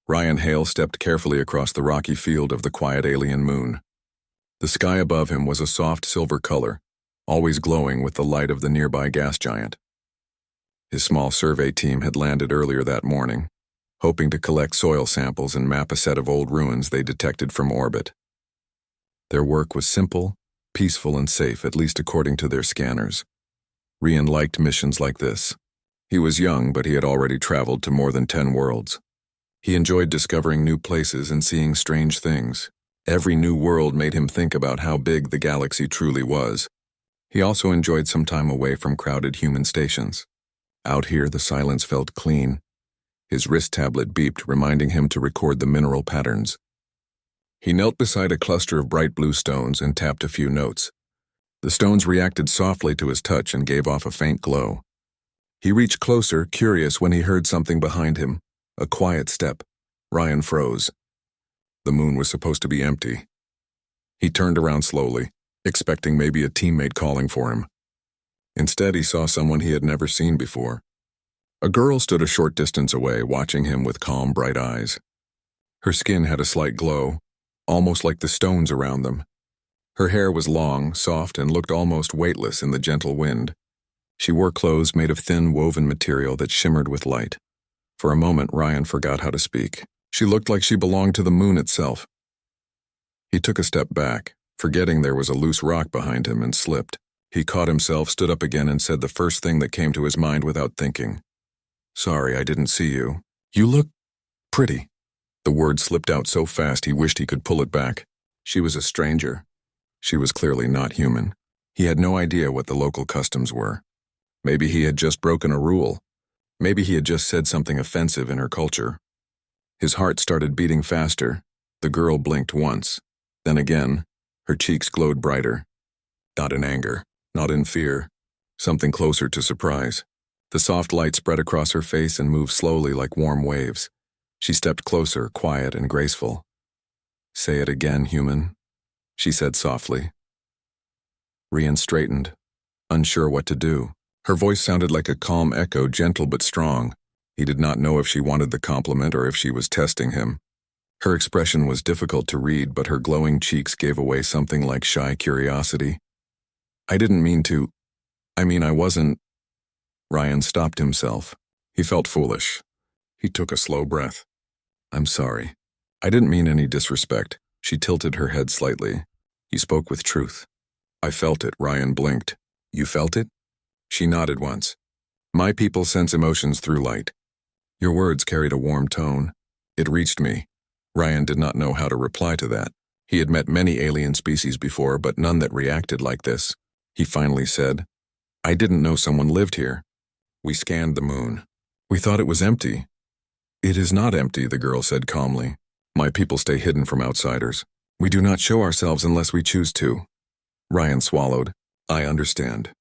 Ryan Hale stepped carefully across the rocky field of the quiet alien moon. The sky above him was a soft silver color, always glowing with the light of the nearby gas giant. His small survey team had landed earlier that morning, hoping to collect soil samples and map a set of old ruins they detected from orbit. Their work was simple, peaceful, and safe, at least according to their scanners. Ryan liked missions like this. He was young, but he had already traveled to more than 10 worlds. He enjoyed discovering new places and seeing strange things. Every new world made him think about how big the galaxy truly was. He also enjoyed some time away from crowded human stations. Out here, the silence felt clean. His wrist tablet beeped, reminding him to record the mineral patterns. He knelt beside a cluster of bright blue stones and tapped a few notes. The stones reacted softly to his touch and gave off a faint glow. He reached closer, curious, when he heard something behind him, a quiet step. Ryan froze. The moon was supposed to be empty. He turned around slowly, expecting maybe a teammate calling for him. Instead, he saw someone he had never seen before. A girl stood a short distance away, watching him with calm, bright eyes. Her skin had a slight glow, almost like the stones around them. Her hair was long, soft, and looked almost weightless in the gentle wind. She wore clothes made of thin, woven material that shimmered with light. For a moment, Ryan forgot how to speak. She looked like she belonged to the moon itself. He took a step back, forgetting there was a loose rock behind him, and slipped. He caught himself, stood up again, and said the first thing that came to his mind without thinking. "Sorry, I didn't see you. You look pretty." The word slipped out so fast he wished he could pull it back. She was a stranger. She was clearly not human. He had no idea what the local customs were. Maybe he had just broken a rule. Maybe he had just said something offensive in her culture. His heart started beating faster. The girl blinked once. Then again, her cheeks glowed brighter. Not in anger, not in fear. Something closer to surprise. The soft light spread across her face and moved slowly like warm waves. She stepped closer, quiet and graceful. "Say it again, human," she said softly. Ryan straightened, unsure what to do. Her voice sounded like a calm echo, gentle but strong. He did not know if she wanted the compliment or if she was testing him. Her expression was difficult to read, but her glowing cheeks gave away something like shy curiosity. "I didn't mean to. I wasn't." Ryan stopped himself. He felt foolish. He took a slow breath. "I'm sorry. I didn't mean any disrespect." She tilted her head slightly. "You spoke with truth." "I felt it." Ryan blinked. "You felt it?" She nodded once. "My people sense emotions through light." Your words carried a warm tone. It reached me. Ryan did not know how to reply to that. He had met many alien species before, but none that reacted like this. He finally said, "I didn't know someone lived here. We scanned the moon. We thought it was empty." "It is not empty," the girl said calmly. "My people stay hidden from outsiders. We do not show ourselves unless we choose to." Ryan swallowed. "I understand.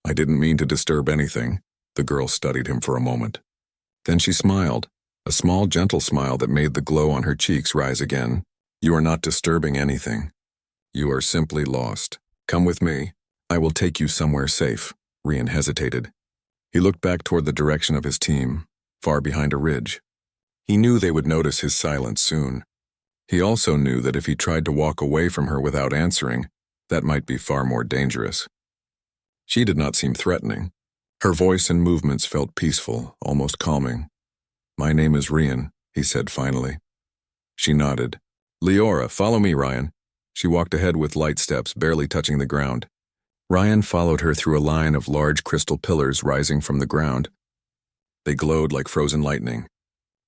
I didn't mean to disturb anything." The girl studied him for a moment. Then she smiled, a small, gentle smile that made the glow on her cheeks rise again. "You are not disturbing anything. You are simply lost. Come with me. I will take you somewhere safe." Ryan hesitated. He looked back toward the direction of his team, far behind a ridge. He knew they would notice his silence soon. He also knew that if he tried to walk away from her without answering, that might be far more dangerous. She did not seem threatening. Her voice and movements felt peaceful, almost calming. "My name is Ryan," he said finally. She nodded. "Leora, follow me, Ryan." She walked ahead with light steps, barely touching the ground. Ryan followed her through a line of large crystal pillars rising from the ground. They glowed like frozen lightning.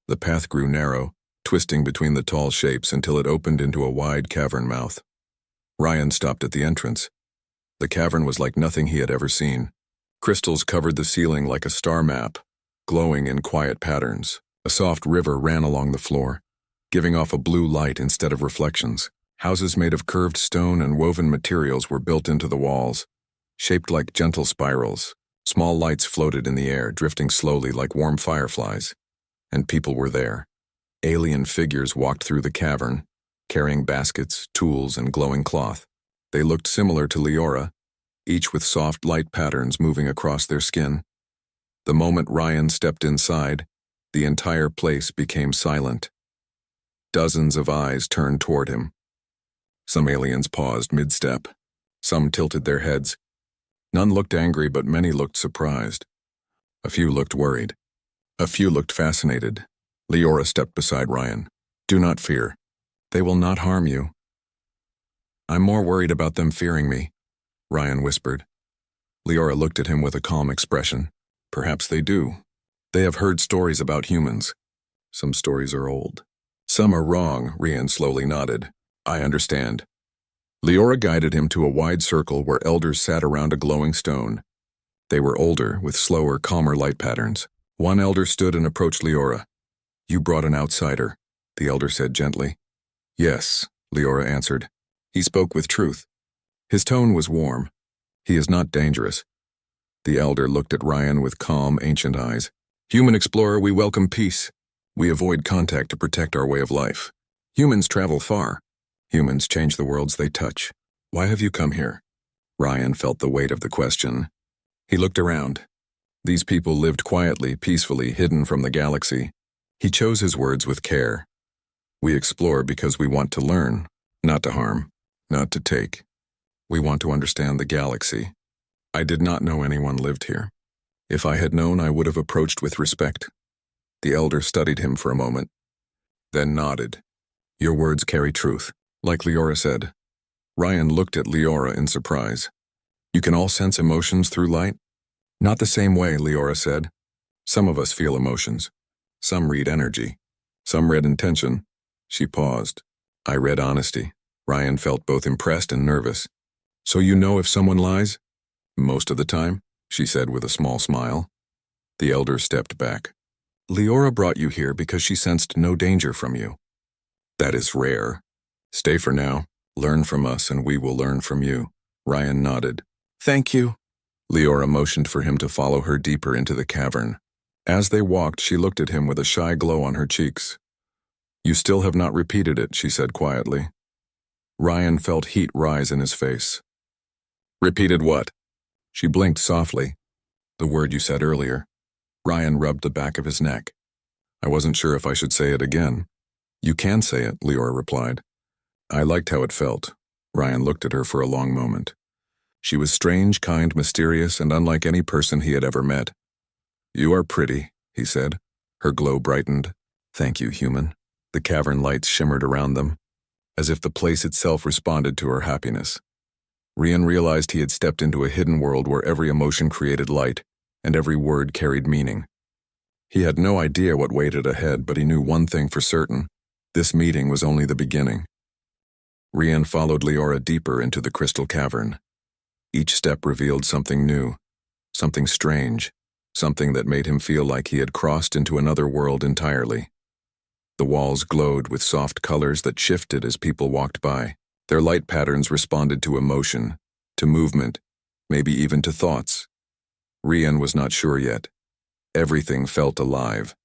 The path grew narrow, twisting between the tall shapes until it opened into a wide cavern mouth. Ryan stopped at the entrance. The cavern was like nothing he had ever seen. Crystals covered the ceiling like a star map, glowing in quiet patterns. A soft river ran along the floor, giving off a blue light instead of reflections. Houses made of curved stone and woven materials were built into the walls, shaped like gentle spirals. Small lights floated in the air, drifting slowly like warm fireflies. And people were there. Alien figures walked through the cavern, carrying baskets, tools, and glowing cloth. They looked similar to Leora, each with soft light patterns moving across their skin. The moment Ryan stepped inside, the entire place became silent. Dozens of eyes turned toward him. Some aliens paused mid-step. Some tilted their heads. None looked angry, but many looked surprised. A few looked worried. A few looked fascinated. Leora stepped beside Ryan. "Do not fear. They will not harm you." "I'm more worried about them fearing me," Ryan whispered. Leora looked at him with a calm expression. "Perhaps they do. They have heard stories about humans. Some stories are old. Some are wrong," Ryan slowly nodded. "I understand." Leora guided him to a wide circle where elders sat around a glowing stone. They were older, with slower, calmer light patterns. One elder stood and approached Leora. "You brought an outsider," the elder said gently. "Yes," Leora answered. He spoke with truth. His tone was warm. "He is not dangerous." The elder looked at Ryan with calm, ancient eyes. "Human explorer, we welcome peace. We avoid contact to protect our way of life. Humans travel far. Humans change the worlds they touch. Why have you come here?" Ryan felt the weight of the question. He looked around. These people lived quietly, peacefully, hidden from the galaxy. He chose his words with care. "We explore because we want to learn, not to harm, not to take. We want to understand the galaxy. I did not know anyone lived here. If I had known, I would have approached with respect." The elder studied him for a moment, then nodded. "Your words carry truth, like Leora said." Ryan looked at Leora in surprise. "You can all sense emotions through light?" "Not the same way," Leora said. "Some of us feel emotions. Some read energy. Some read intention." She paused. "I read honesty." Ryan felt both impressed and nervous. "So you know if someone lies?" "Most of the time," she said with a small smile. The elder stepped back. "Leora brought you here because she sensed no danger from you. That is rare. Stay for now. Learn from us and we will learn from you." Ryan nodded. "Thank you." Leora motioned for him to follow her deeper into the cavern. As they walked, she looked at him with a shy glow on her cheeks. "You still have not repeated it," she said quietly. Ryan felt heat rise in his face. "Repeated what?" She blinked softly. "The word you said earlier." Ryan rubbed the back of his neck. "I wasn't sure if I should say it again." "You can say it," Leora replied. I liked how it felt. Ryan looked at her for a long moment. She was strange, kind, mysterious, and unlike any person he had ever met. "You are pretty," he said. Her glow brightened. "Thank you, human." The cavern lights shimmered around them, as if the place itself responded to her happiness. Ryan realized he had stepped into a hidden world where every emotion created light, and every word carried meaning. He had no idea what waited ahead, but he knew one thing for certain. This meeting was only the beginning. Ryan followed Leora deeper into the crystal cavern. Each step revealed something new, something strange, something that made him feel like he had crossed into another world entirely. The walls glowed with soft colors that shifted as people walked by. Their light patterns responded to emotion, to movement, maybe even to thoughts. Ryan was not sure yet. Everything felt alive.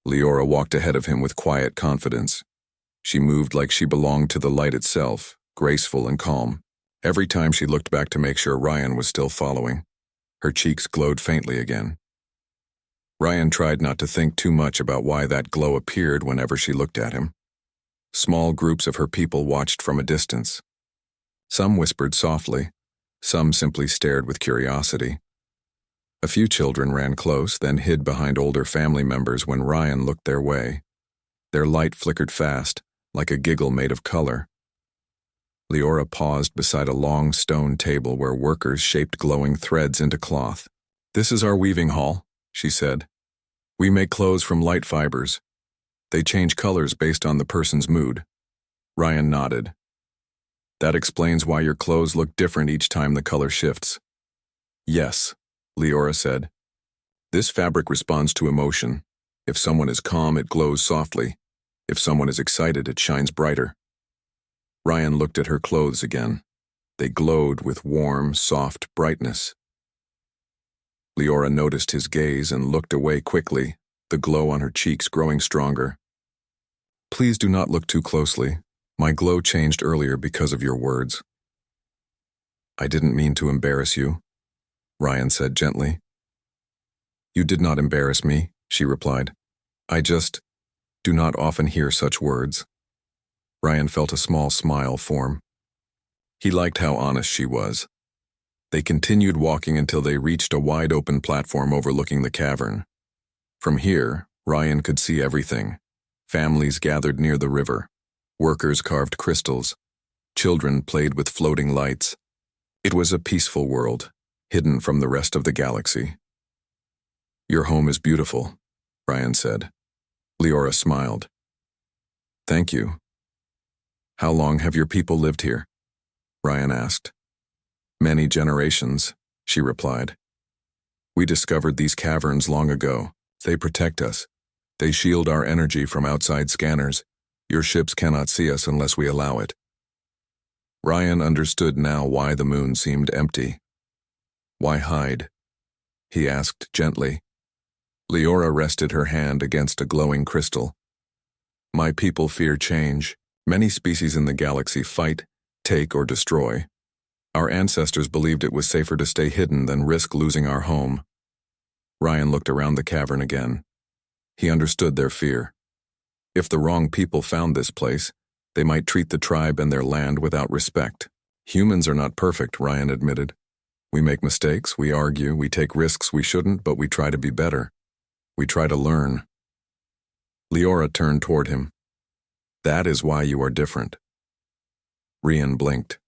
Leora walked ahead of him with quiet confidence. She moved like she belonged to the light itself, graceful and calm. Every time she looked back to make sure Ryan was still following, her cheeks glowed faintly again. Ryan tried not to think too much about why that glow appeared whenever she looked at him. Small groups of her people watched from a distance. Some whispered softly, some simply stared with curiosity. A few children ran close, then hid behind older family members when Ryan looked their way. Their light flickered fast, like a giggle made of color. Leora paused beside a long stone table where workers shaped glowing threads into cloth. "This is our weaving hall," she said. "We make clothes from light fibers. They change colors based on the person's mood." Ryan nodded. "That explains why your clothes look different each time the color shifts." "Yes," Leora said. "This fabric responds to emotion. If someone is calm, it glows softly. If someone is excited, it shines brighter." Ryan looked at her clothes again. They glowed with warm, soft brightness. Leora noticed his gaze and looked away quickly, the glow on her cheeks growing stronger. "Please do not look too closely. My glow changed earlier because of your words." "I didn't mean to embarrass you," Ryan said gently. "You did not embarrass me," she replied. I just do not often hear such words. Ryan felt a small smile form. He liked how honest she was. They continued walking until they reached a wide-open platform overlooking the cavern. From here, Ryan could see everything. Families gathered near the river. Workers carved crystals. Children played with floating lights. It was a peaceful world, hidden from the rest of the galaxy. "Your home is beautiful," Ryan said. Leora smiled. "Thank you." "How long have your people lived here?" Ryan asked. "Many generations," she replied. "We discovered these caverns long ago. They protect us. They shield our energy from outside scanners. Your ships cannot see us unless we allow it." Ryan understood now why the moon seemed empty. "Why hide?" he asked gently. Leora rested her hand against a glowing crystal. "My people fear change. Many species in the galaxy fight, take, or destroy. Our ancestors believed it was safer to stay hidden than risk losing our home." Ryan looked around the cavern again. He understood their fear. If the wrong people found this place, they might treat the tribe and their land without respect. "Humans are not perfect," Ryan admitted. "We make mistakes, we argue, we take risks we shouldn't, but we try to be better. We try to learn." Leora turned toward him. "That is why you are different." Ryan blinked.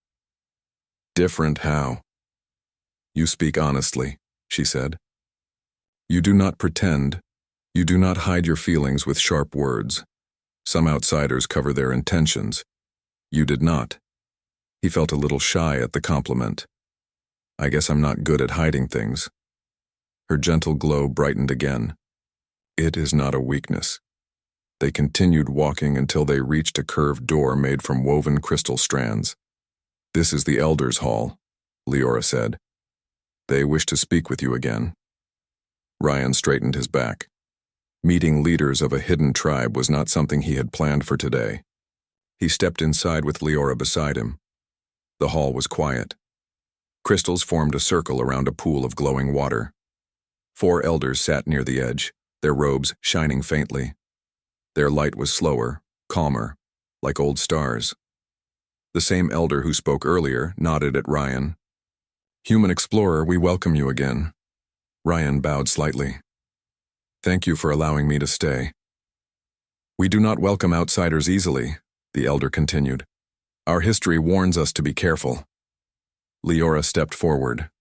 "Different how?" "You speak honestly," she said. "You do not pretend. You do not hide your feelings with sharp words. Some outsiders cover their intentions. You did not." He felt a little shy at the compliment. "I guess I'm not good at hiding things." Her gentle glow brightened again. "It is not a weakness." They continued walking until they reached a curved door made from woven crystal strands. "This is the Elders' Hall," Leora said. "They wish to speak with you again." Ryan straightened his back. Meeting leaders of a hidden tribe was not something he had planned for today. He stepped inside with Leora beside him. The hall was quiet. Crystals formed a circle around a pool of glowing water. 4 elders sat near the edge, their robes shining faintly. Their light was slower, calmer, like old stars. The same elder who spoke earlier nodded at Ryan. "Human explorer, we welcome you again." Ryan bowed slightly. "Thank you for allowing me to stay." "We do not welcome outsiders easily," the elder continued. "Our history warns us to be careful." Leora stepped forward.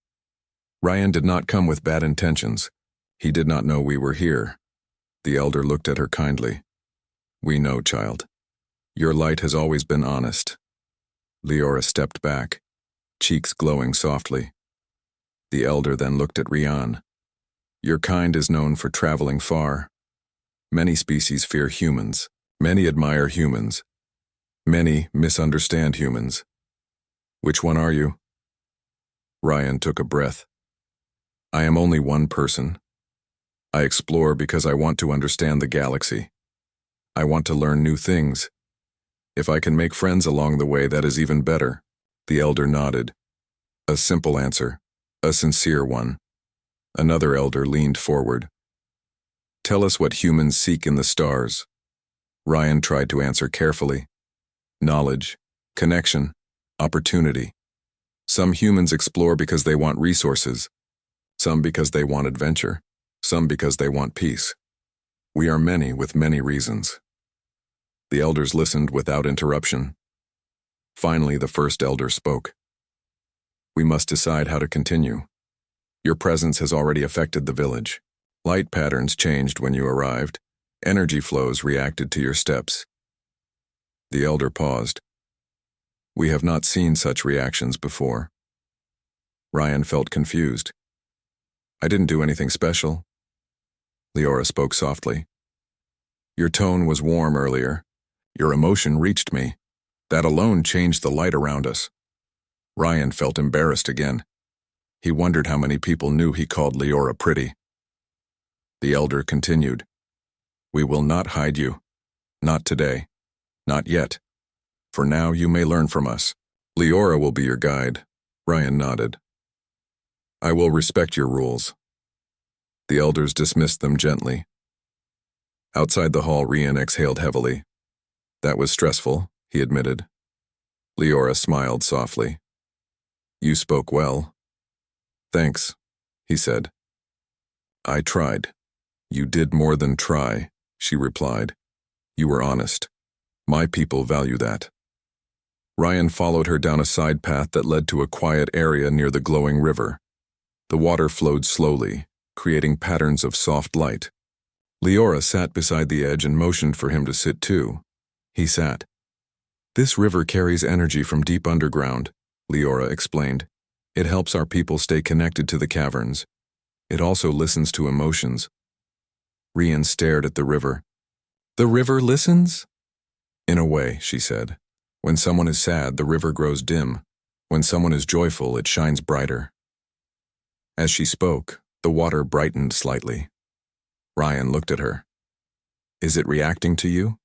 "Ryan did not come with bad intentions. He did not know we were here." The elder looked at her kindly. "We know, child. Your light has always been honest." Leora stepped back, cheeks glowing softly. The elder then looked at Ryan. "Your kind is known for traveling far. Many species fear humans. Many admire humans. Many misunderstand humans. Which one are you?" Ryan took a breath. "I am only one person. I explore because I want to understand the galaxy. I want to learn new things. If I can make friends along the way, that is even better." The elder nodded. A simple answer, a sincere one. Another elder leaned forward. "Tell us what humans seek in the stars." Ryan tried to answer carefully. "Knowledge, connection, opportunity. Some humans explore because they want resources. Some because they want adventure. Some because they want peace. We are many with many reasons." The elders listened without interruption. Finally, the first elder spoke. "We must decide how to continue. Your presence has already affected the village. Light patterns changed when you arrived. Energy flows reacted to your steps." The elder paused. "We have not seen such reactions before." Ryan felt confused. "I didn't do anything special." Leora spoke softly. "Your tone was warm earlier. Your emotion reached me. That alone changed the light around us." Ryan felt embarrassed again. He wondered how many people knew he called Leora pretty. The elder continued. "We will not hide you. Not today. Not yet. For now, you may learn from us. Leora will be your guide." Ryan nodded. "I will respect your rules." The elders dismissed them gently. Outside the hall, Rian exhaled heavily. That was stressful, he admitted. Leora smiled softly. You spoke well. Thanks, he said. I tried. You did more than try, she replied. You were honest. My people value that. Ryan followed her down a side path that led to a quiet area near the glowing river. The water flowed slowly, creating patterns of soft light. Leora sat beside the edge and motioned for him to sit too. He sat. This river carries energy from deep underground, Leora explained. It helps our people stay connected to the caverns. It also listens to emotions. Rian stared at the river. The river listens? In a way, she said. When someone is sad, the river grows dim. When someone is joyful, it shines brighter. As she spoke, the water brightened slightly. Ryan looked at her. Is it reacting to you?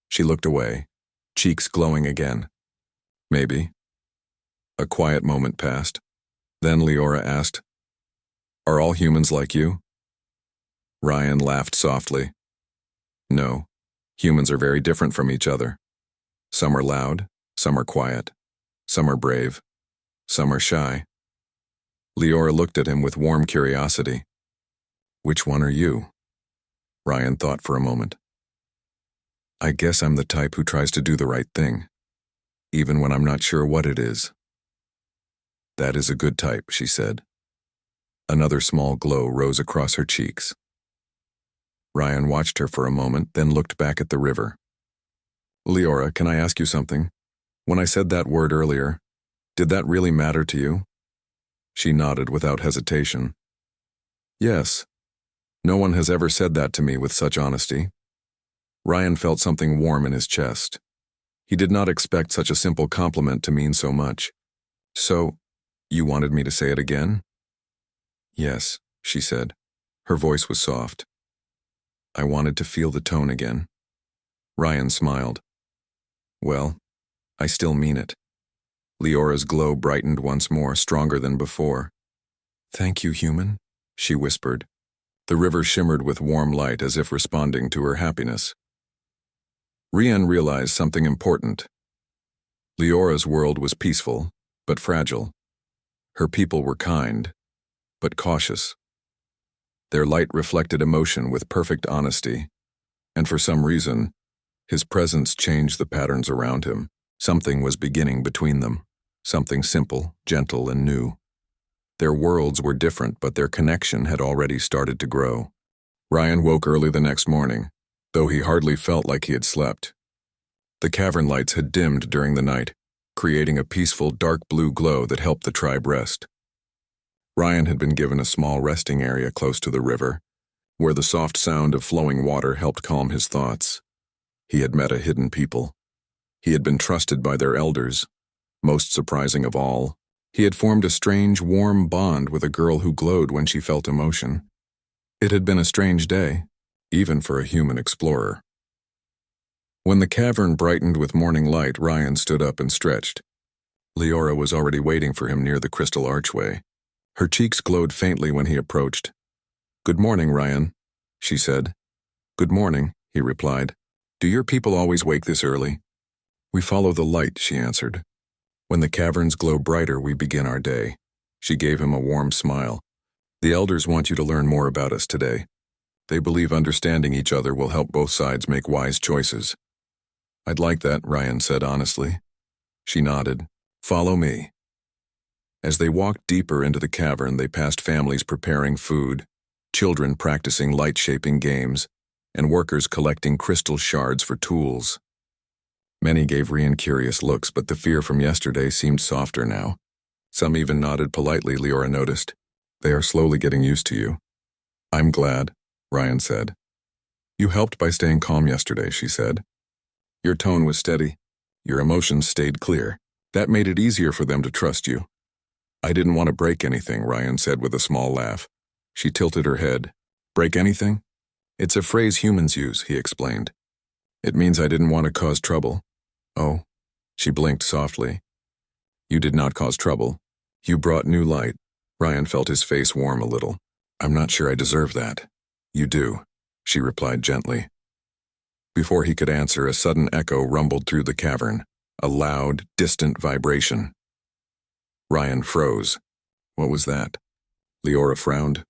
She looked away, cheeks glowing again. Maybe. A quiet moment passed. Then Leora asked, Are all humans like you? Ryan laughed softly. No, humans are very different from each other. Some are loud, some are quiet, some are brave, some are shy. Leora looked at him with warm curiosity. Which one are you? Ryan thought for a moment. I guess I'm the type who tries to do the right thing, even when I'm not sure what it is. That is a good type, she said. Another small glow rose across her cheeks. Ryan watched her for a moment, then looked back at the river. Leora, can I ask you something? When I said that word earlier, did that really matter to you? She nodded without hesitation. Yes. No one has ever said that to me with such honesty. Ryan felt something warm in his chest. He did not expect such a simple compliment to mean so much. So, you wanted me to say it again? Yes, she said. Her voice was soft. I wanted to feel the tone again. Ryan smiled. Well, I still mean it. Leora's glow brightened once more, stronger than before. Thank you, human, she whispered. The river shimmered with warm light as if responding to her happiness. Rian realized something important. Leora's world was peaceful, but fragile. Her people were kind, but cautious. Their light reflected emotion with perfect honesty, and for some reason, his presence changed the patterns around him. Something was beginning between them, something simple, gentle, and new. Their worlds were different, but their connection had already started to grow. Ryan woke early the next morning, though he hardly felt like he had slept. The cavern lights had dimmed during the night, creating a peaceful dark blue glow that helped the tribe rest. Ryan had been given a small resting area close to the river, where the soft sound of flowing water helped calm his thoughts. He had met a hidden people. He had been trusted by their elders. Most surprising of all, he had formed a strange, warm bond with a girl who glowed when she felt emotion. It had been a strange day, even for a human explorer. When the cavern brightened with morning light, Ryan stood up and stretched. Leora was already waiting for him near the crystal archway. Her cheeks glowed faintly when he approached. Good morning, Ryan, she said. Good morning, he replied. Do your people always wake this early? We follow the light, she answered. When the caverns glow brighter, we begin our day. She gave him a warm smile. The elders want you to learn more about us today. They believe understanding each other will help both sides make wise choices. I'd like that, Ryan said honestly. She nodded. Follow me. As they walked deeper into the cavern, they passed families preparing food, children practicing light-shaping games, and workers collecting crystal shards for tools. Many gave Rian curious looks, but the fear from yesterday seemed softer now. Some even nodded politely, Leora noticed. They are slowly getting used to you. I'm glad, Ryan said. You helped by staying calm yesterday, she said. Your tone was steady. Your emotions stayed clear. That made it easier for them to trust you. I didn't want to break anything, Ryan said with a small laugh. She tilted her head. Break anything? It's a phrase humans use, he explained. It means I didn't want to cause trouble. Oh, she blinked softly. You did not cause trouble. You brought new light. Ryan felt his face warm a little. I'm not sure I deserve that. You do. she replied gently. Before he could answer, a sudden echo rumbled through the cavern, a loud, distant vibration. Ryan froze. What was that? Leora frowned.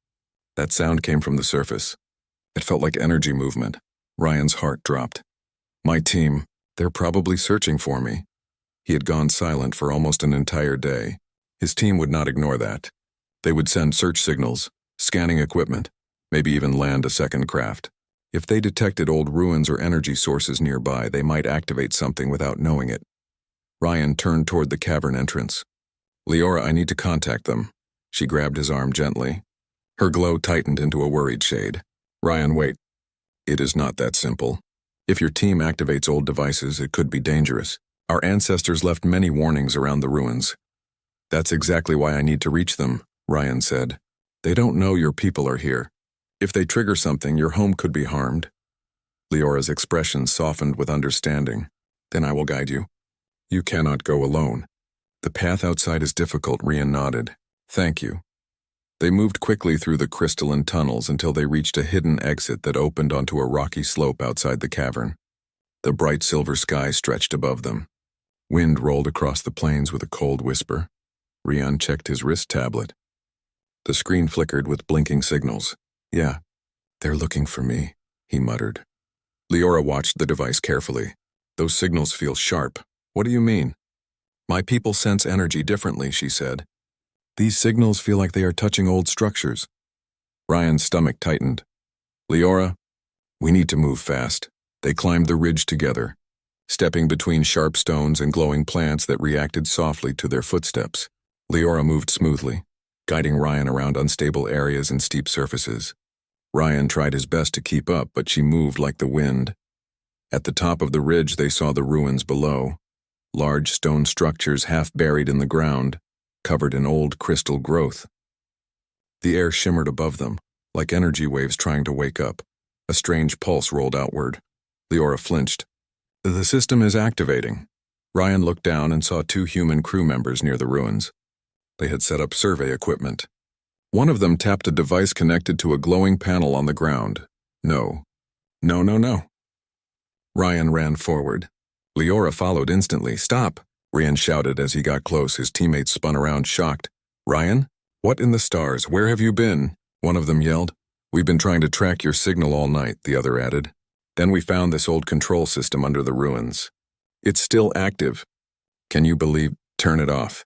That sound came from the surface. It felt like energy movement. Ryan's heart dropped. My team, they're probably searching for me. He had gone silent for almost an entire day. His team would not ignore that. They would send search signals, scanning equipment, maybe even land a second craft. If they detected old ruins or energy sources nearby, they might activate something without knowing it. Ryan turned toward the cavern entrance. Leora, I need to contact them. She grabbed his arm gently. Her glow tightened into a worried shade. Ryan, wait. It is not that simple. If your team activates old devices, it could be dangerous. Our ancestors left many warnings around the ruins. That's exactly why I need to reach them, Ryan said. They don't know your people are here. If they trigger something, your home could be harmed. Leora's expression softened with understanding. Then I will guide you. You cannot go alone. The path outside is difficult, Ryan nodded. Thank you. They moved quickly through the crystalline tunnels until they reached a hidden exit that opened onto a rocky slope outside the cavern. The bright silver sky stretched above them. Wind rolled across the plains with a cold whisper. Ryan checked his wrist tablet. The screen flickered with blinking signals. Yeah, they're looking for me, he muttered. Leora watched the device carefully. Those signals feel sharp. What do you mean? My people sense energy differently, she said. These signals feel like they are touching old structures. Ryan's stomach tightened. Leora, we need to move fast. They climbed the ridge together, stepping between sharp stones and glowing plants that reacted softly to their footsteps. Leora moved smoothly, guiding Ryan around unstable areas and steep surfaces. Ryan tried his best to keep up, but she moved like the wind. At the top of the ridge, they saw the ruins below. Large stone structures half buried in the ground, covered in old crystal growth. The air shimmered above them, like energy waves trying to wake up. A strange pulse rolled outward. Leora flinched. The system is activating. Ryan looked down and saw 2 human crew members near the ruins. They had set up survey equipment. One of them tapped a device connected to a glowing panel on the ground. No. No, no, no. Ryan ran forward. Leora followed instantly. Stop, Ryan shouted as he got close. His teammates spun around, shocked. Ryan? What in the stars? Where have you been? One of them yelled. We've been trying to track your signal all night, the other added. Then we found this old control system under the ruins. It's still active. Can you believe? Turn it off,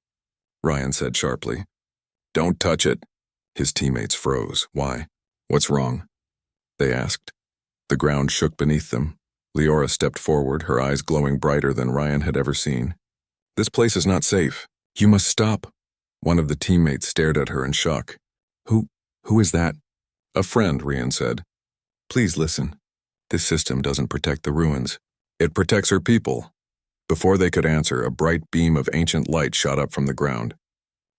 Ryan said sharply. Don't touch it. His teammates froze. Why? What's wrong? They asked. The ground shook beneath them. Leora stepped forward, her eyes glowing brighter than Ryan had ever seen. This place is not safe. You must stop. One of the teammates stared at her in shock. Who is that? A friend, Ryan said. Please listen. This system doesn't protect the ruins. It protects her people. Before they could answer, a bright beam of ancient light shot up from the ground.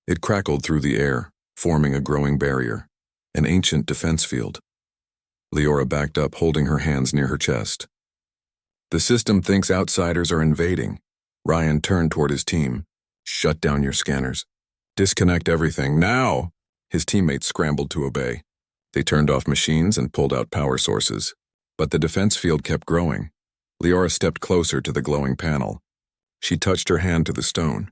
It crackled through the air, forming a growing barrier, an ancient defense field. Leora backed up, holding her hands near her chest. The system thinks outsiders are invading. Ryan turned toward his team. Shut down your scanners. Disconnect everything, now! His teammates scrambled to obey. They turned off machines and pulled out power sources. But the defense field kept growing. Leora stepped closer to the glowing panel. She touched her hand to the stone.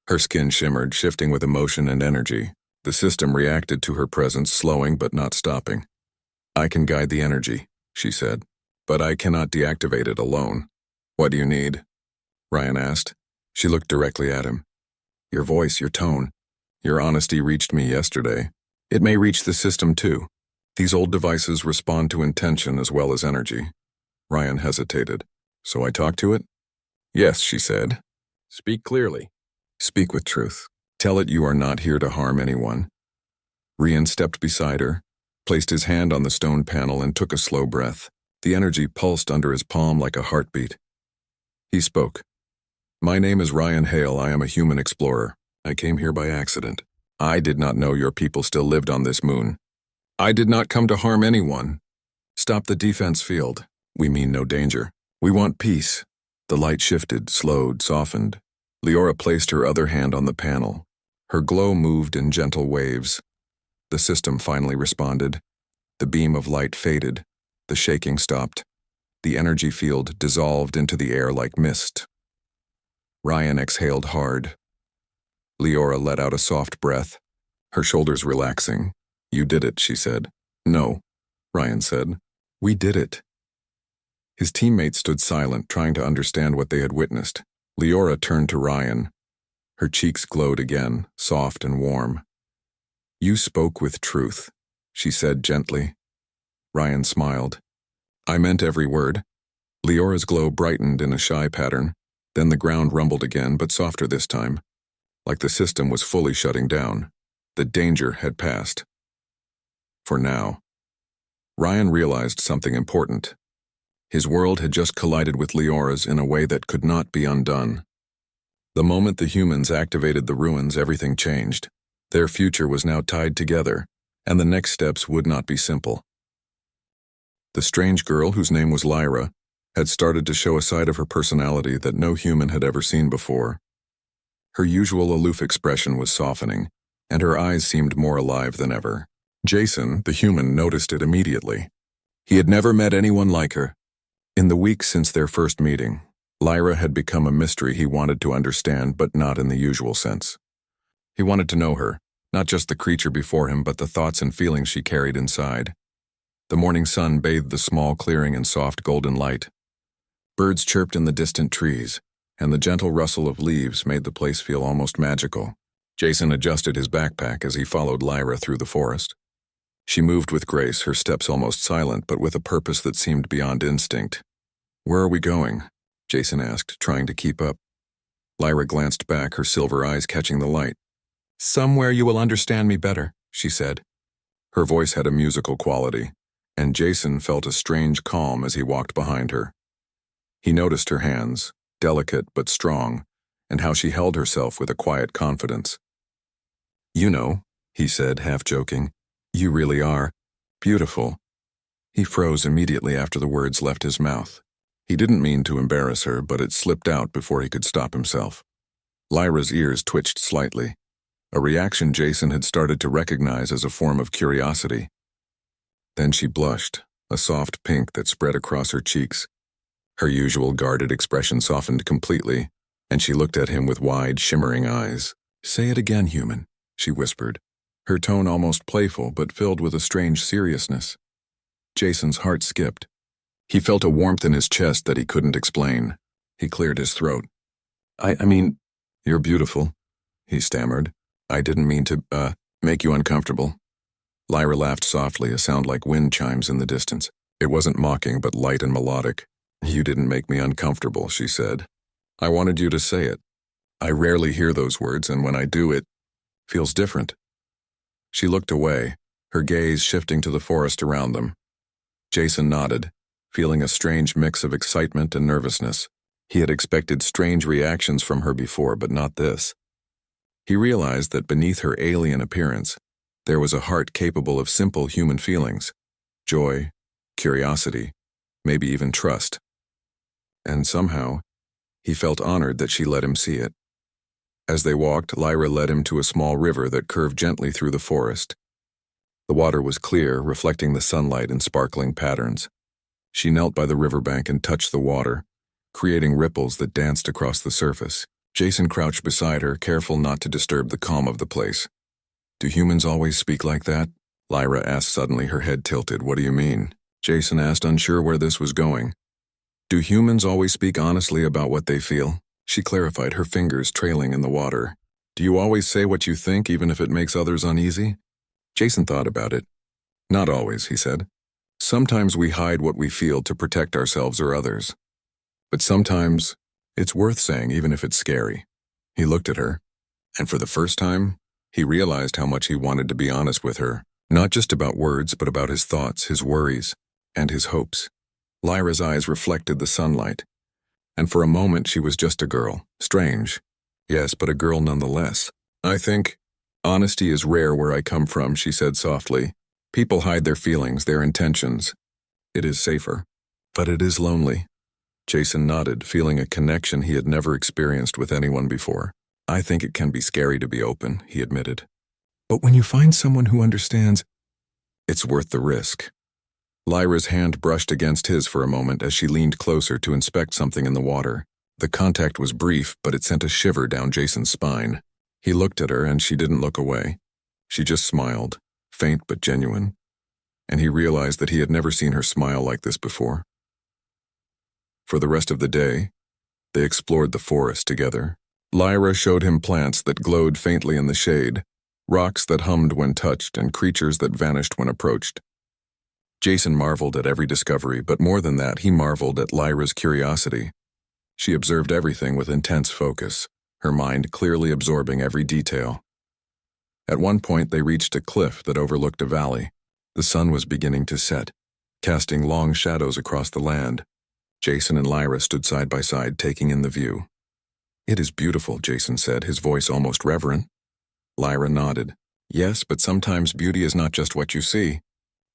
Her skin shimmered, shifting with emotion and energy. The system reacted to her presence, slowing but not stopping. I can guide the energy, she said, but I cannot deactivate it alone. What do you need? Ryan asked. She looked directly at him. Your voice, your tone, your honesty reached me yesterday. It may reach the system too. These old devices respond to intention as well as energy. Ryan hesitated. So I talk to it? Yes, she said. Speak clearly. Speak with truth. Tell it you are not here to harm anyone. Ryan stepped beside her, placed his hand on the stone panel and took a slow breath. The energy pulsed under his palm like a heartbeat. He spoke. My name is Ryan Hale. I am a human explorer. I came here by accident. I did not know your people still lived on this moon. I did not come to harm anyone. Stop the defense field. We mean no danger. We want peace. The light shifted, slowed, softened. Leora placed her other hand on the panel. Her glow moved in gentle waves. The system finally responded. The beam of light faded. The shaking stopped. The energy field dissolved into the air like mist. Ryan exhaled hard. Leora let out a soft breath, her shoulders relaxing. "You did it," she said. "No," Ryan said. "We did it." His teammates stood silent, trying to understand what they had witnessed. Leora turned to Ryan. Her cheeks glowed again, soft and warm. "You spoke with truth," she said gently. Ryan smiled. "I meant every word." Leora's glow brightened in a shy pattern. Then the ground rumbled again, but softer this time, like the system was fully shutting down. The danger had passed. For now. Ryan realized something important. His world had just collided with Leora's in a way that could not be undone. The moment the humans activated the ruins, everything changed. Their future was now tied together, and the next steps would not be simple. The strange girl, whose name was Lyra, had started to show a side of her personality that no human had ever seen before. Her usual aloof expression was softening, and her eyes seemed more alive than ever. Jason, the human, noticed it immediately. He had never met anyone like her. In the weeks since their first meeting, Lyra had become a mystery he wanted to understand, but not in the usual sense. He wanted to know her, not just the creature before him, but the thoughts and feelings she carried inside. The morning sun bathed the small clearing in soft golden light. Birds chirped in the distant trees, and the gentle rustle of leaves made the place feel almost magical. Jason adjusted his backpack as he followed Lyra through the forest. She moved with grace, her steps almost silent, but with a purpose that seemed beyond instinct. "Where are we going?" Jason asked, trying to keep up. Lyra glanced back, her silver eyes catching the light. "Somewhere you will understand me better," she said. Her voice had a musical quality, and Jason felt a strange calm as he walked behind her. He noticed her hands, delicate but strong, and how she held herself with a quiet confidence. "You know," he said, half joking, "you really are beautiful." He froze immediately after the words left his mouth. He didn't mean to embarrass her, but it slipped out before he could stop himself. Lyra's ears twitched slightly, a reaction Jason had started to recognize as a form of curiosity. Then she blushed, a soft pink that spread across her cheeks. Her usual guarded expression softened completely, and she looked at him with wide, shimmering eyes. "Say it again, human," she whispered, her tone almost playful but filled with a strange seriousness. Jason's heart skipped. He felt a warmth in his chest that he couldn't explain. He cleared his throat. I mean, you're beautiful," he stammered. "I didn't mean to, make you uncomfortable." Lyra laughed softly, a sound like wind chimes in the distance. It wasn't mocking, but light and melodic. "You didn't make me uncomfortable," she said. "I wanted you to say it. I rarely hear those words, and when I do, it feels different." She looked away, her gaze shifting to the forest around them. Jason nodded, feeling a strange mix of excitement and nervousness. He had expected strange reactions from her before, but not this. He realized that beneath her alien appearance, there was a heart capable of simple human feelings: joy, curiosity, maybe even trust. And somehow, he felt honored that she let him see it. As they walked, Lyra led him to a small river that curved gently through the forest. The water was clear, reflecting the sunlight in sparkling patterns. She knelt by the riverbank and touched the water, creating ripples that danced across the surface. Jason crouched beside her, careful not to disturb the calm of the place. "Do humans always speak like that?" Lyra asked suddenly, her head tilted. "What do you mean?" Jason asked, unsure where this was going. "Do humans always speak honestly about what they feel?" She clarified, her fingers trailing in the water. "Do you always say what you think, even if it makes others uneasy?" Jason thought about it. "Not always," he said. "Sometimes we hide what we feel to protect ourselves or others. But sometimes it's worth saying, even if it's scary." He looked at her, and for the first time, he realized how much he wanted to be honest with her, not just about words, but about his thoughts, his worries, and his hopes. Lyra's eyes reflected the sunlight, and for a moment she was just a girl. Strange. Yes, but a girl nonetheless. "I think honesty is rare where I come from," she said softly. "People hide their feelings, their intentions. It is safer. But it is lonely." Jason nodded, feeling a connection he had never experienced with anyone before. "I think it can be scary to be open," he admitted. "But when you find someone who understands, it's worth the risk." Lyra's hand brushed against his for a moment as she leaned closer to inspect something in the water. The contact was brief, but it sent a shiver down Jason's spine. He looked at her, and she didn't look away. She just smiled, faint but genuine, and he realized that he had never seen her smile like this before. For the rest of the day, they explored the forest together. Lyra showed him plants that glowed faintly in the shade, rocks that hummed when touched, and creatures that vanished when approached. Jason marveled at every discovery, but more than that, he marveled at Lyra's curiosity. She observed everything with intense focus, her mind clearly absorbing every detail. At one point, they reached a cliff that overlooked a valley. The sun was beginning to set, casting long shadows across the land. Jason and Lyra stood side by side, taking in the view. "It is beautiful," Jason said, his voice almost reverent. Lyra nodded. "Yes, but sometimes beauty is not just what you see.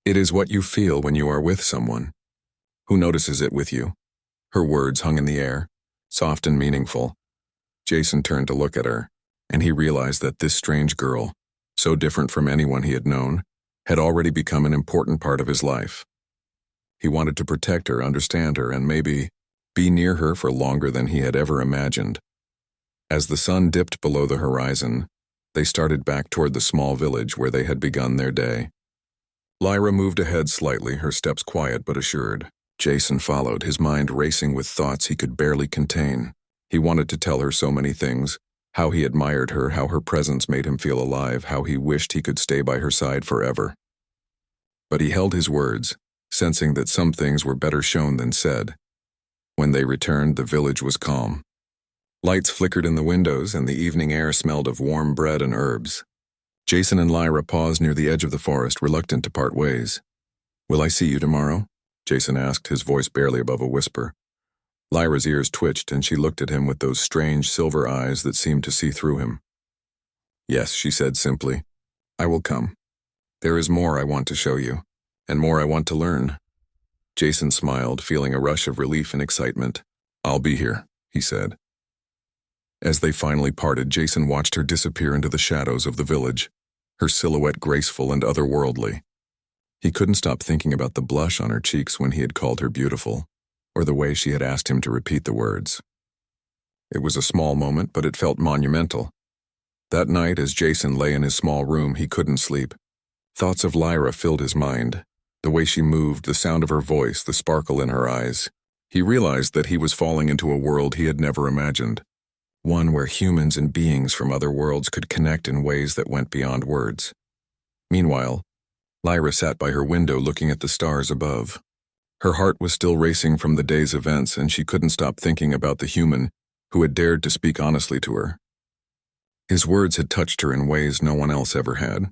It is what you feel when you are with someone. Who notices it with you?" Her words hung in the air, soft and meaningful. Jason turned to look at her, and he realized that this strange girl, so different from anyone he had known, had already become an important part of his life. He wanted to protect her, understand her, and maybe be near her for longer than he had ever imagined. As the sun dipped below the horizon, they started back toward the small village where they had begun their day. Lyra moved ahead slightly, her steps quiet but assured. Jason followed, his mind racing with thoughts he could barely contain. He wanted to tell her so many things, how he admired her, how her presence made him feel alive, how he wished he could stay by her side forever. But he held his words, sensing that some things were better shown than said. When they returned, the village was calm. Lights flickered in the windows, and the evening air smelled of warm bread and herbs. Jason and Lyra paused near the edge of the forest, reluctant to part ways. "Will I see you tomorrow?" Jason asked, his voice barely above a whisper. Lyra's ears twitched, and she looked at him with those strange silver eyes that seemed to see through him. "Yes," she said simply. "I will come. There is more I want to show you, and more I want to learn." Jason smiled, feeling a rush of relief and excitement. "I'll be here," he said. As they finally parted, Jason watched her disappear into the shadows of the village, her silhouette graceful and otherworldly. He couldn't stop thinking about the blush on her cheeks when he had called her beautiful, or the way she had asked him to repeat the words. It was a small moment, but it felt monumental. That night, as Jason lay in his small room, he couldn't sleep. Thoughts of Lyra filled his mind, the way she moved, the sound of her voice, the sparkle in her eyes. He realized that he was falling into a world he had never imagined, one where humans and beings from other worlds could connect in ways that went beyond words. Meanwhile, Lyra sat by her window looking at the stars above. Her heart was still racing from the day's events, and she couldn't stop thinking about the human who had dared to speak honestly to her. His words had touched her in ways no one else ever had.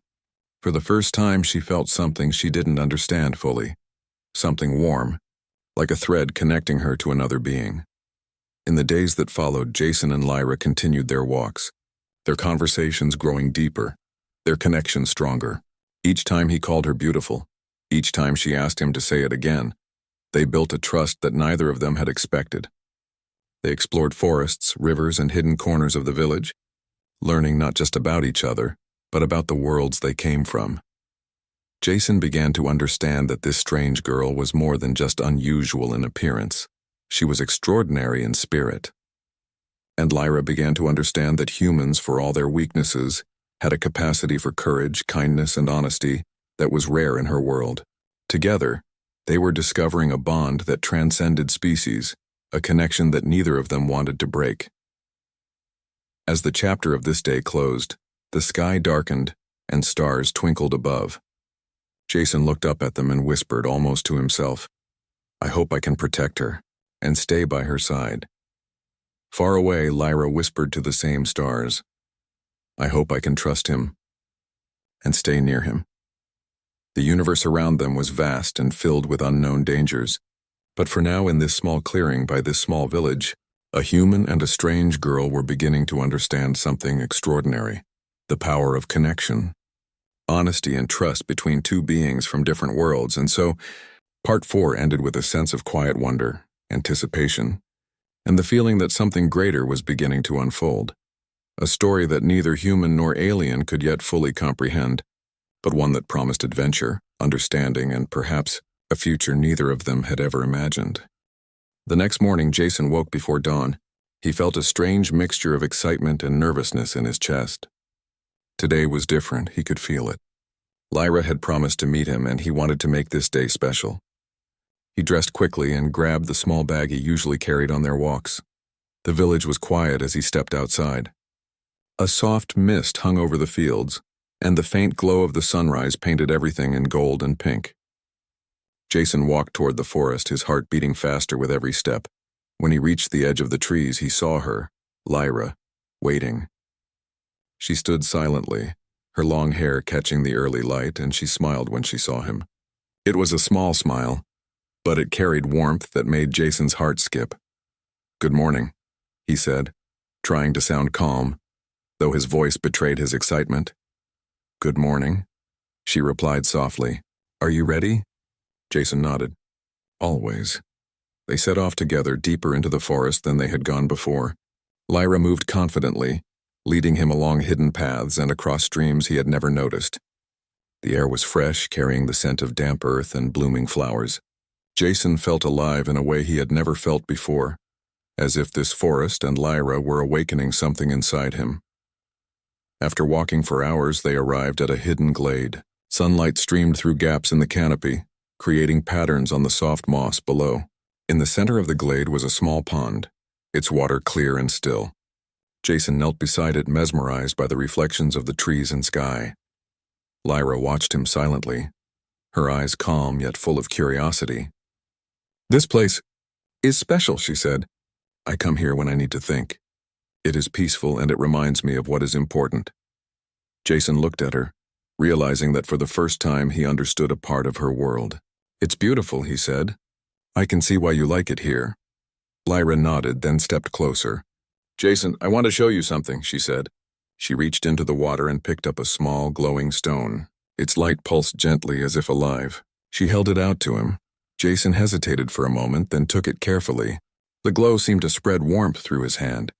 For the first time, she felt something she didn't understand fully, something warm, like a thread connecting her to another being. In the days that followed, Jason and Lyra continued their walks, their conversations growing deeper, their connection stronger. Each time he called her beautiful, each time she asked him to say it again, they built a trust that neither of them had expected. They explored forests, rivers, and hidden corners of the village, learning not just about each other, but about the worlds they came from. Jason began to understand that this strange girl was more than just unusual in appearance. She was extraordinary in spirit. And Lyra began to understand that humans, for all their weaknesses, had a capacity for courage, kindness, and honesty that was rare in her world. Together, they were discovering a bond that transcended species, a connection that neither of them wanted to break. As the chapter of this day closed, the sky darkened and stars twinkled above. Jason looked up at them and whispered almost to himself, "I hope I can protect her and stay by her side." Far away, Lyra whispered to the same stars, "I hope I can trust him and stay near him." The universe around them was vast and filled with unknown dangers, but for now, in this small clearing by this small village, a human and a strange girl were beginning to understand something extraordinary: the power of connection, honesty and trust between two beings from different worlds. And so, Part 4 ended with a sense of quiet wonder, anticipation, and the feeling that something greater was beginning to unfold. A story that neither human nor alien could yet fully comprehend, but one that promised adventure, understanding, and perhaps a future neither of them had ever imagined. The next morning, Jason woke before dawn. He felt a strange mixture of excitement and nervousness in his chest. Today was different, he could feel it. Lyra had promised to meet him, and he wanted to make this day special. He dressed quickly and grabbed the small bag he usually carried on their walks. The village was quiet as he stepped outside. A soft mist hung over the fields, and the faint glow of the sunrise painted everything in gold and pink. Jason walked toward the forest, his heart beating faster with every step. When he reached the edge of the trees, he saw her, Lyra, waiting. She stood silently, her long hair catching the early light, and she smiled when she saw him. It was a small smile, but it carried warmth that made Jason's heart skip. "Good morning," he said, trying to sound calm, though his voice betrayed his excitement. "Good morning," she replied softly. "Are you ready?" Jason nodded. "Always." They set off together, deeper into the forest than they had gone before. Lyra moved confidently, leading him along hidden paths and across streams he had never noticed. The air was fresh, carrying the scent of damp earth and blooming flowers. Jason felt alive in a way he had never felt before, as if this forest and Lyra were awakening something inside him. After walking for hours, they arrived at a hidden glade. Sunlight streamed through gaps in the canopy, creating patterns on the soft moss below. In the center of the glade was a small pond, its water clear and still. Jason knelt beside it, mesmerized by the reflections of the trees and sky. Lyra watched him silently, her eyes calm yet full of curiosity. "This place is special," she said. "I come here when I need to think. It is peaceful and it reminds me of what is important." Jason looked at her, realizing that for the first time he understood a part of her world. "It's beautiful," he said. "I can see why you like it here." Lyra nodded, then stepped closer. "Jason, I want to show you something," she said. She reached into the water and picked up a small, glowing stone. Its light pulsed gently as if alive. She held it out to him. Jason hesitated for a moment, then took it carefully. The glow seemed to spread warmth through his hand.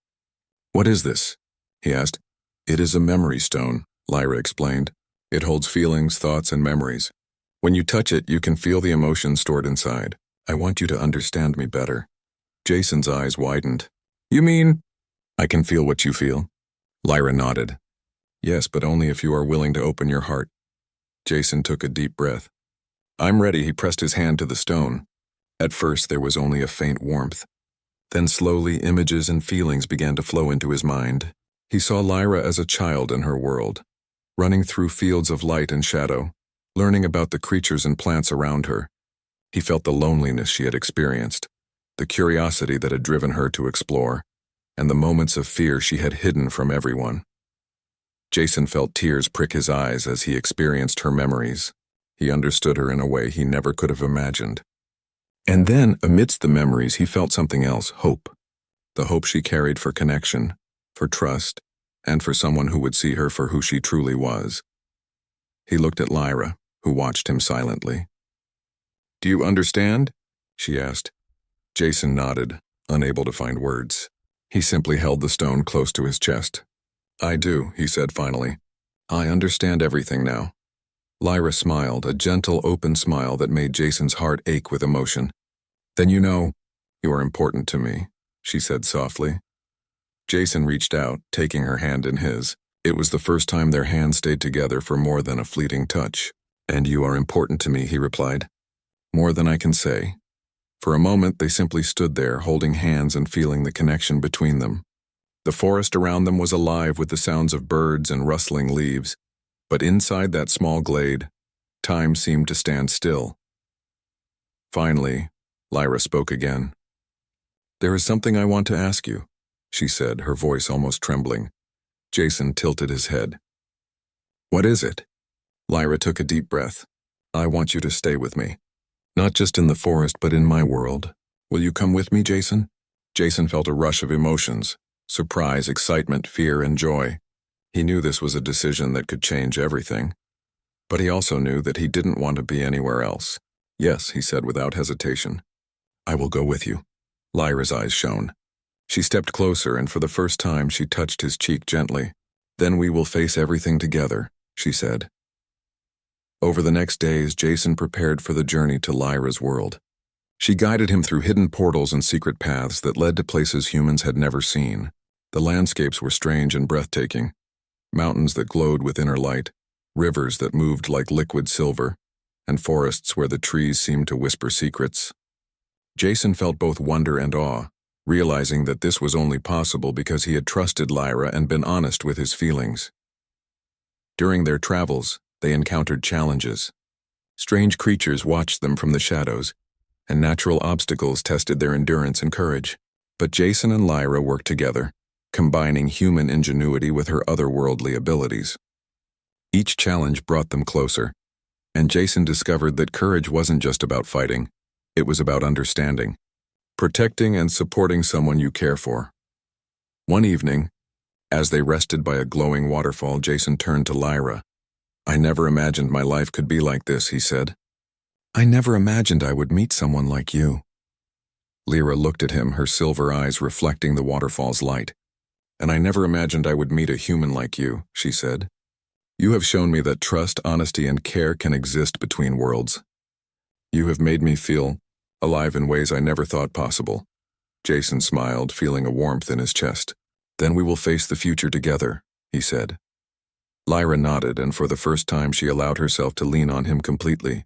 "What is this?" he asked. "It is a memory stone," Lyra explained. "It holds feelings, thoughts, and memories. When you touch it, you can feel the emotions stored inside. I want you to understand me better." Jason's eyes widened. "You mean?" "I can feel what you feel." Lyra nodded. "Yes, but only if you are willing to open your heart." Jason took a deep breath. "I'm ready." He pressed his hand to the stone. At first, there was only a faint warmth. Then slowly, images and feelings began to flow into his mind. He saw Lyra as a child in her world, running through fields of light and shadow, learning about the creatures and plants around her. He felt the loneliness she had experienced, the curiosity that had driven her to explore, and the moments of fear she had hidden from everyone. Jason felt tears prick his eyes as he experienced her memories. He understood her in a way he never could have imagined. And then, amidst the memories, he felt something else, hope. The hope she carried for connection, for trust, and for someone who would see her for who she truly was. He looked at Lyra, who watched him silently. "Do you understand?" she asked. Jason nodded, unable to find words. He simply held the stone close to his chest. "I do," he said finally. "I understand everything now." Lyra smiled, a gentle, open smile that made Jason's heart ache with emotion. "Then you know, you are important to me," she said softly. Jason reached out, taking her hand in his. It was the first time their hands stayed together for more than a fleeting touch. "And you are important to me," he replied. "More than I can say." For a moment, they simply stood there, holding hands and feeling the connection between them. The forest around them was alive with the sounds of birds and rustling leaves, but inside that small glade, time seemed to stand still. Finally, Lyra spoke again. "There is something I want to ask you," she said, her voice almost trembling. Jason tilted his head. "What is it?" Lyra took a deep breath. "I want you to stay with me. Not just in the forest, but in my world. Will you come with me, Jason?" Jason felt a rush of emotions, surprise, excitement, fear, and joy. He knew this was a decision that could change everything. But he also knew that he didn't want to be anywhere else. "Yes," he said without hesitation. "I will go with you." Lyra's eyes shone. She stepped closer, and for the first time she touched his cheek gently. "Then we will face everything together," she said. Over the next days, Jason prepared for the journey to Lyra's world. She guided him through hidden portals and secret paths that led to places humans had never seen. The landscapes were strange and breathtaking. Mountains that glowed with inner light, rivers that moved like liquid silver, and forests where the trees seemed to whisper secrets. Jason felt both wonder and awe, realizing that this was only possible because he had trusted Lyra and been honest with his feelings. During their travels, they encountered challenges. Strange creatures watched them from the shadows, and natural obstacles tested their endurance and courage. But Jason and Lyra worked together, combining human ingenuity with her otherworldly abilities. Each challenge brought them closer, and Jason discovered that courage wasn't just about fighting, it was about understanding, protecting and supporting someone you care for. One evening, as they rested by a glowing waterfall, Jason turned to Lyra. "I never imagined my life could be like this," he said. "I never imagined I would meet someone like you." Lyra looked at him, her silver eyes reflecting the waterfall's light. "And I never imagined I would meet a human like you," she said. "You have shown me that trust, honesty, and care can exist between worlds. You have made me feel alive in ways I never thought possible." Jason smiled, feeling a warmth in his chest. "Then we will face the future together," he said. Lyra nodded, and for the first time she allowed herself to lean on him completely.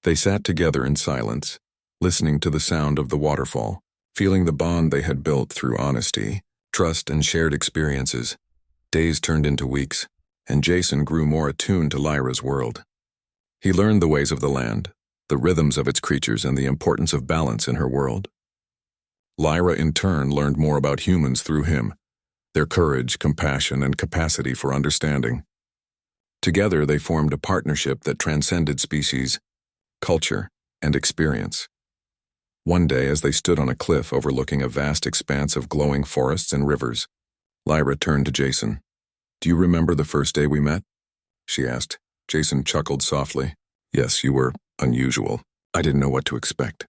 They sat together in silence, listening to the sound of the waterfall, feeling the bond they had built through honesty, trust, and shared experiences. Days turned into weeks, and Jason grew more attuned to Lyra's world. He learned the ways of the land, the rhythms of its creatures, and the importance of balance in her world. Lyra, in turn, learned more about humans through him, their courage, compassion, and capacity for understanding. Together, they formed a partnership that transcended species, culture, and experience. One day, as they stood on a cliff overlooking a vast expanse of glowing forests and rivers, Lyra turned to Jason. "Do you remember the first day we met?" she asked. Jason chuckled softly. "Yes, you were unusual. I didn't know what to expect."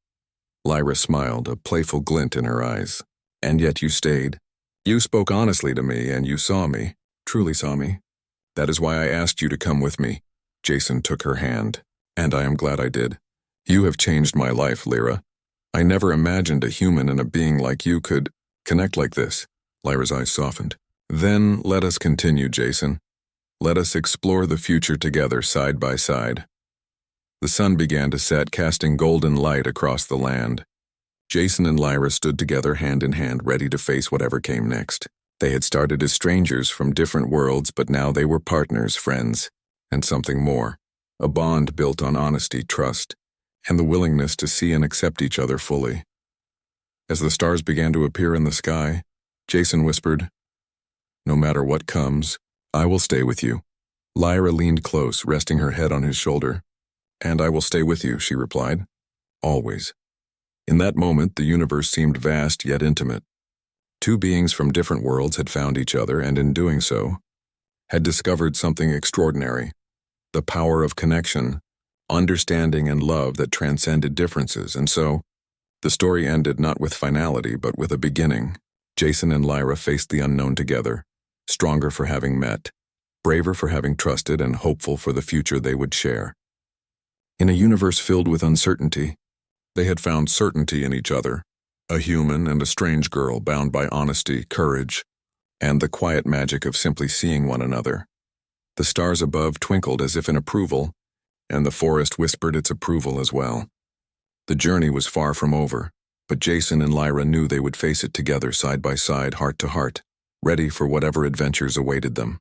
Lyra smiled, a playful glint in her eyes. "And yet you stayed. You spoke honestly to me, and you saw me, truly saw me. That is why I asked you to come with me." Jason took her hand, "And I am glad I did. You have changed my life, Lyra. I never imagined a human and a being like you could connect like this." Lyra's eyes softened. "Then let us continue, Jason. Let us explore the future together, side by side." The sun began to set, casting golden light across the land. Jason and Lyra stood together hand in hand, ready to face whatever came next. They had started as strangers from different worlds, but now they were partners, friends, and something more. A bond built on honesty, trust, and the willingness to see and accept each other fully. As the stars began to appear in the sky, Jason whispered, "No matter what comes, I will stay with you." Lyra leaned close, resting her head on his shoulder. "And I will stay with you," she replied. "Always." In that moment, the universe seemed vast yet intimate. Two beings from different worlds had found each other, and in doing so, had discovered something extraordinary. The power of connection, understanding, and love that transcended differences. And so, the story ended not with finality, but with a beginning. Jason and Lyra faced the unknown together, stronger for having met, braver for having trusted, and hopeful for the future they would share. In a universe filled with uncertainty, they had found certainty in each other, a human and a strange girl bound by honesty, courage, and the quiet magic of simply seeing one another. The stars above twinkled as if in approval, and the forest whispered its approval as well. The journey was far from over, but Jason and Lyra knew they would face it together, side by side, heart to heart, ready for whatever adventures awaited them.